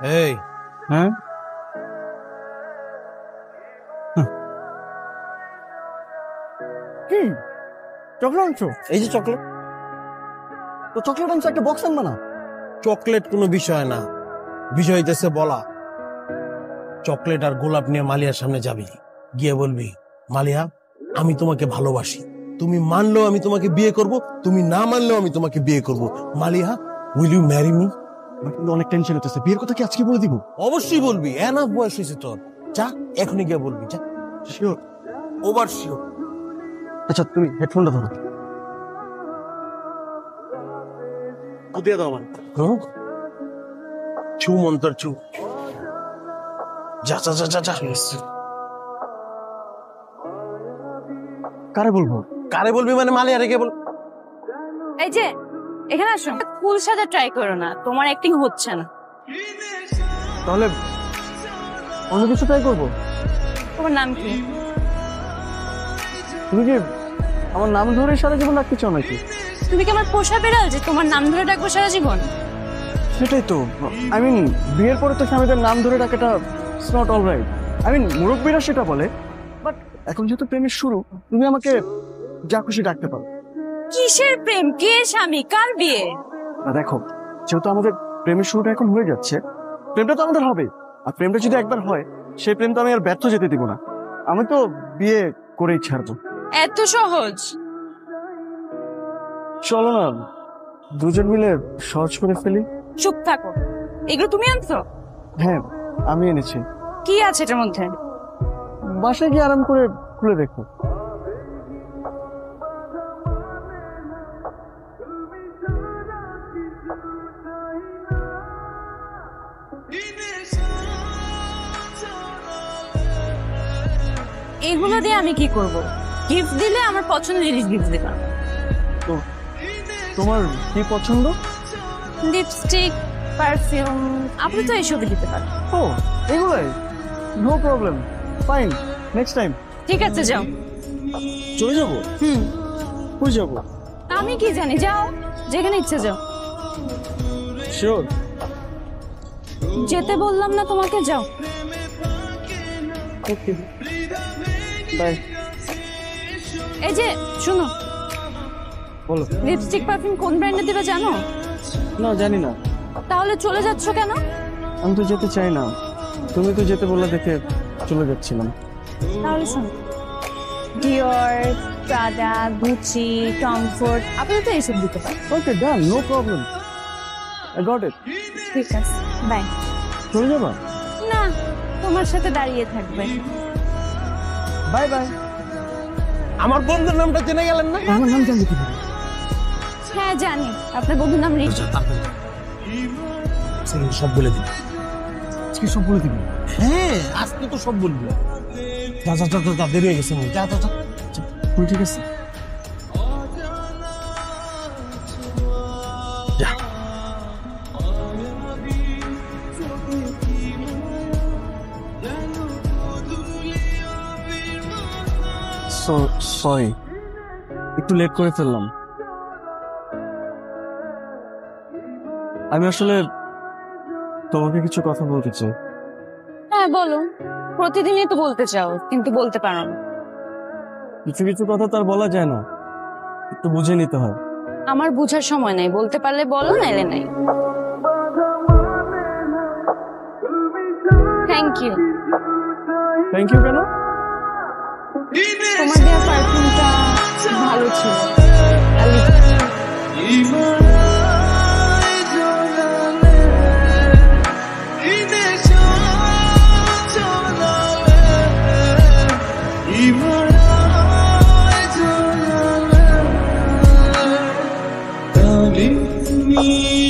এই হ্যাঁ কি চকলেট আনছো? এই যে চকলেট। তো চকলেট আনছো, একটা বক্স আনবা না? চকলেট কোনো বিষয় না, বিষয় হইতেছে বলা। চকলেট আর গোলাপ নিয়ে মালিয়ার সামনে যাবি, গিয়ে বলবি মালিয়া আমি তোমাকে ভালোবাসি, তুমি মানলেও আমি তোমাকে বিয়ে করব, তুমি না মানলেও আমি তোমাকে বিয়ে করব। Malia will you marry me? আমার কিন্তু অনেক টেনশন হতেছে, বিয়ের কথা কি আজকে বলে দিব? অবশ্যই বলবি, এনাফ বয়স হয়েছে তোর, যা এখনই গিয়ে বলবি, যা। শিওর? Over sure. আচ্ছা তুমি হেডফোনটা ধরো। দিয়ে দাও আমার। ছু মন্তর ছু, যা যা যা যা যা। কারে বলবো? কারে বলবি মানে মালিয়া রেখে বল। এই যে এখানে আসো, ফুল সাজা ট্রাই করো না, তোমার অ্যাক্টিং হচ্ছে না। তাহলে অন্য কিছু ট্রাই করবো। তোমার নাম কি? তুমি কি আমার নাম ধরে সারা জীবন রাখতে চাও নাকি? তুমি কি আমার পোষা বেড়াল যে তোমার নাম ধরে ডাকবো সারা জীবন? সেটাই তো, আই মিন বিয়ের পরে তো স্বামীদের নাম ধরে ডাকাটা it's not all right. I mean মুরব্বীরা সেটা বলে, বাট এখন যেহেতু প্রেমের শুরু, তুমি আমাকে যা খুশি ডাকতে পারো। কিসের প্রেম? কে স্বামী? কার বিয়ে? না দেখো, যেহেতু আমাদের প্রেমের শুরুটা এখন হয়ে যাচ্ছে, প্রেমটা তো আমাদের হবে। আর প্রেমটা যদি একবার হয়, সেই প্রেম তো আমি আর ব্যর্থ যেতে দিব না। আমি তো বিয়ে করেই ছাড়বো। এত সহজ? চলো না দুজন মিলে সহজ করে ফেলি। চুপ থাকো, এগুলো তুমি আনছো? হ্যাঁ আমি এনেছি। কি আছে এটার মধ্যে? বাসায় গিয়ে আরাম করে খুলে দেখো। এগুলো দিয়ে আমি কি করব? গিফট দিলে আমার পছন্দের জিনিস গিফট দিবা। তো তোমার কি পছন্দ? লিপস্টিক, পারফিউম, আপনি তো এইসবই দিতে পারেন। ও এগুলাই, no problem, fine, next time. ঠিক আছে যাও। চলে যাবো? কই যাবো? আমি কি জানি, যাও যেখানে ইচ্ছে যাও। শিওর? যেতে বললাম না তোমাকে, যাও। Okay bye. এই যে শুনো, বলো। লিপস্টিক পারফিউম কোন ব্র্যান্ডে দিবে জানো? না জানি না। তাহলে চলে যাচ্ছ কেন? আমি তো যেতে চাই না, তুমি তো যেতে বললে দেখে চলে যাচ্ছিলাম। তাহলে শোনো, Dior, Prada, Gucci, Tom Ford, আপনি তো এইসব দিতে পারেন। Okay done, no problem, I got it. ঠিক আছে, বাই। চলে যাবা? না, তোমার সাথে দাঁড়িয়ে থাকবে। Bye bye. আমার বন্ধুর নামটা জেনে গেলেন না? আমার নাম জানতে কিভাবে? হ্যাঁ জানি, আপনার বন্ধুর নাম রিচি। সব বলে দিবি। আজকে সব বলে দিবি? হ্যাঁ আজকে তো সব বলবি। যা যা যা যা, দেরি হয়ে গেছে, যা যা যা। তুই ঠিক আছে? যা। সরি, একটু লেট করে ফেললাম। আমি আসলে তোমাকে কিছু কথা বলতে চাই। হ্যাঁ বলো, প্রতিদিনই তো বলতে চাও কিন্তু বলতে পারো না। কিছু কিছু কথা তো আর বলা যায় না, একটু বুঝে নিতে হয়। আমার বুঝার সময় নাই, বলতে পারলে বলো, নাইলে নাই। Thank you. থ্যাংক ইউ কেন? তোমার দেওয়া পারফিউমটা ভালো ছিল। me